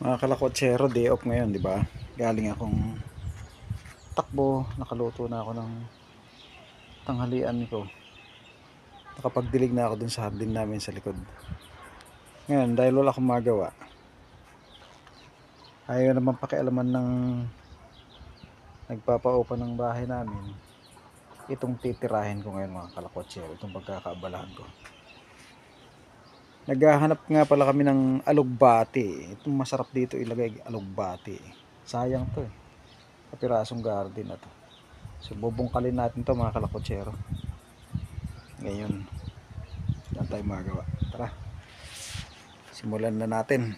Mga kalakotsero, day off ngayon, di ba? Galing akong takbo, nakaluto na ako ng tanghalian ko. Nakapagdilig na ako dun sa hardin namin sa likod. Ngayon, dahil wala akong magawa, ayaw naman pakialaman ng nagpapaupa ng bahay namin. Itong titirahin ko ngayon mga kalakotsero, itong pagkakaabalahan ko. Naghahanap nga pala kami ng alugbati. Itong masarap dito ilagay, alugbati. Sayang to eh. Kapirasong garden na to. So bubungkalin natin to mga kalakotsero. Ngayon, saan tayo magawa? Tara, simulan na natin.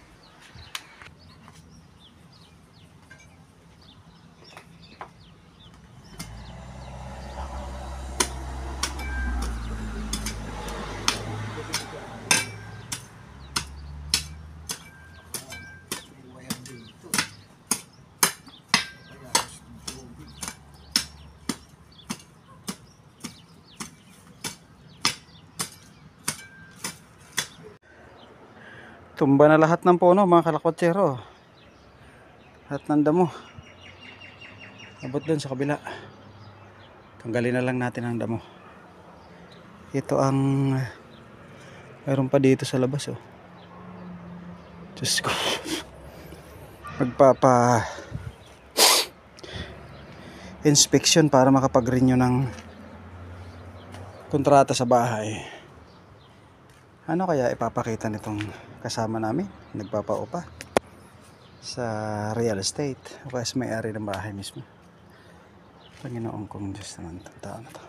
Tumba na lahat ng puno mga kalakotsero. Lahat ng damo. Abot dun sa kabila. Tanggalin na lang natin ang damo. Ito ang mayroon pa dito sa labas oh. Diyos ko. Magpapa inspection para makapag-renew ng kontrata sa bahay. Ano kaya ipapakita nitong kasama namin nagpapaupa sa real estate o kaya sa may-ari ng bahay mismo? Panginoon kong Diyos naman itong tao na to.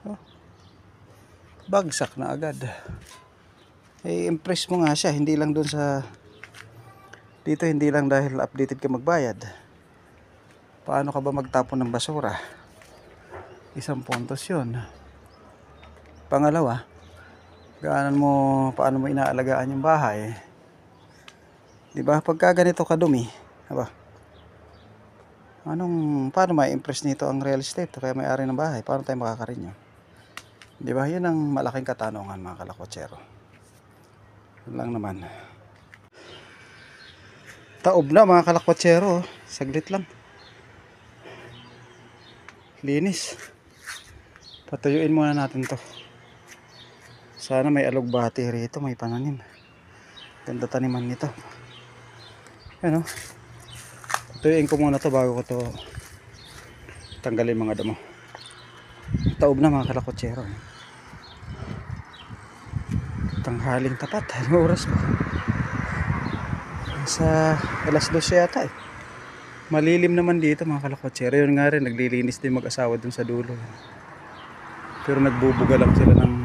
Oh, bagsak na agad. Impress mo nga siya, hindi lang doon sa dito, hindi lang dahil updated ka magbayad. Paano ka ba magtapon ng basura? Isang puntos yun. Pangalawa, paano mo inaalagaan yung bahay? Di ba? Pagka ganito kadumi, aba, paano ma-impress nito ang real estate o kaya may-ari ng bahay? Paano tayo makakarinyo? Di ba? Yun ang malaking katanungan mga kalakotsero. Yun lang naman. Taob na mga kalakotsero. Saglit lang. Linis. Patuyuin muna natin to. Sana may alugbati rito, may pananim. Ganda taniman nito. Ano? Patuyuin ko muna to bago ko to tanggalin mga damo. Taob na mga kalakotsero. Tanghaling tapat. Ano oras ba? Sa alas 12 yata eh. Malilim naman dito mga kalakotsero. Yun nga rin, naglilinis din mag-asawa dun sa dulo. Pero nagbubuga lang sila ng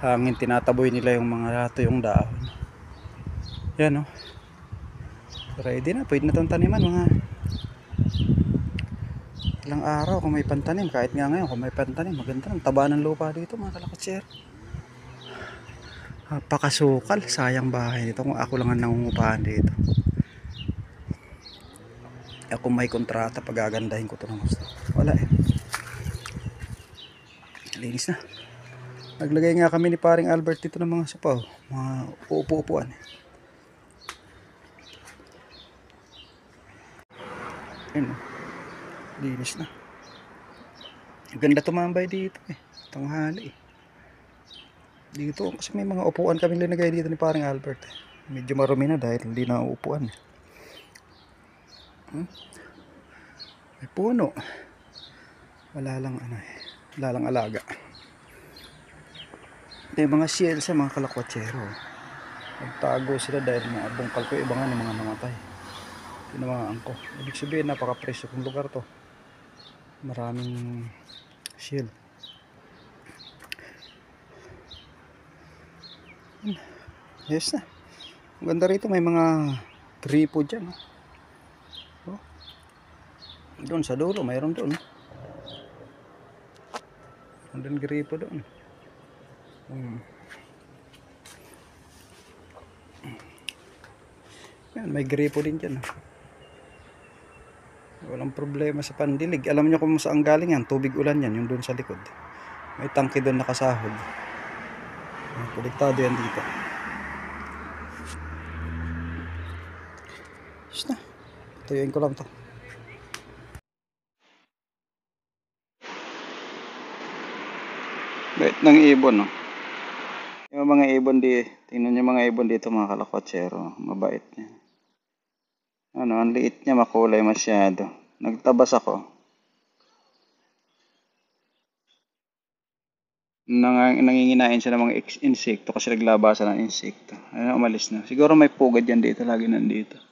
hangin, tinataboy nila yung mga tuyong dahon. Yan o. Ready na, pwede na itong taniman mga ilang araw kung may pantanim. Kahit nga ngayon kung may pantanim, maganda ang taba ng lupa dito mga kalakotsero. Pakasukal, sayang bahay nito kung ako lang ang nangungupahan dito. Ako may kontrata, pagagandahin ko ito ng gusto. Wala eh. Linis na. Naglagay nga kami ni paring Albert dito ng mga sapaw, mga upo-upuan. Ayun, linis na. Ganda tumambay dito eh, tanghali eh. Dito kasi may mga upuan kami linagay dito ni paring Albert eh. Medyo marumi na dahil hindi na upuan eh. May puno. Wala lang ano eh, wala lang alaga. May mga shell sa mga kalakotsero. Nagtago sila dahil mga bungkal ko, iba nga ng mga namatay. Tinamaan ko. Ibig sabihin napaka-presyo kong lugar to. Maraming shell. Yes na. Ang ganda rito, may mga gripo dyan. Oh. Doon sa dulo, mayroon doon. Andun gripo doon. Yan, may gripo din dyan. Walang problema sa pandilig. Alam nyo kung saan galing yan, tubig ulan yan, yung doon sa likod. May tangke doon nakasahod. Kolektado yan dito. Ayos na. Tuyuin ko lang to. Bait ng ibon, no? Yung mga ibon tingnan nyo mga ibon dito mga kalakwatsero. Mabait niya. Ano, ang liit niya, makulay masyado. Nagtabas ako. Nanginginain siya ng mga insekto kasi naglabasan ng insekto. Ayun, umalis na. Siguro may pugad yan dito, lagi nandito.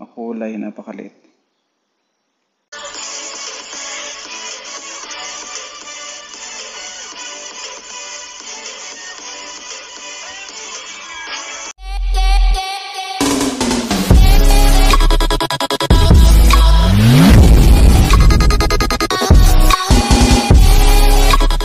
Makulay, napakaliit.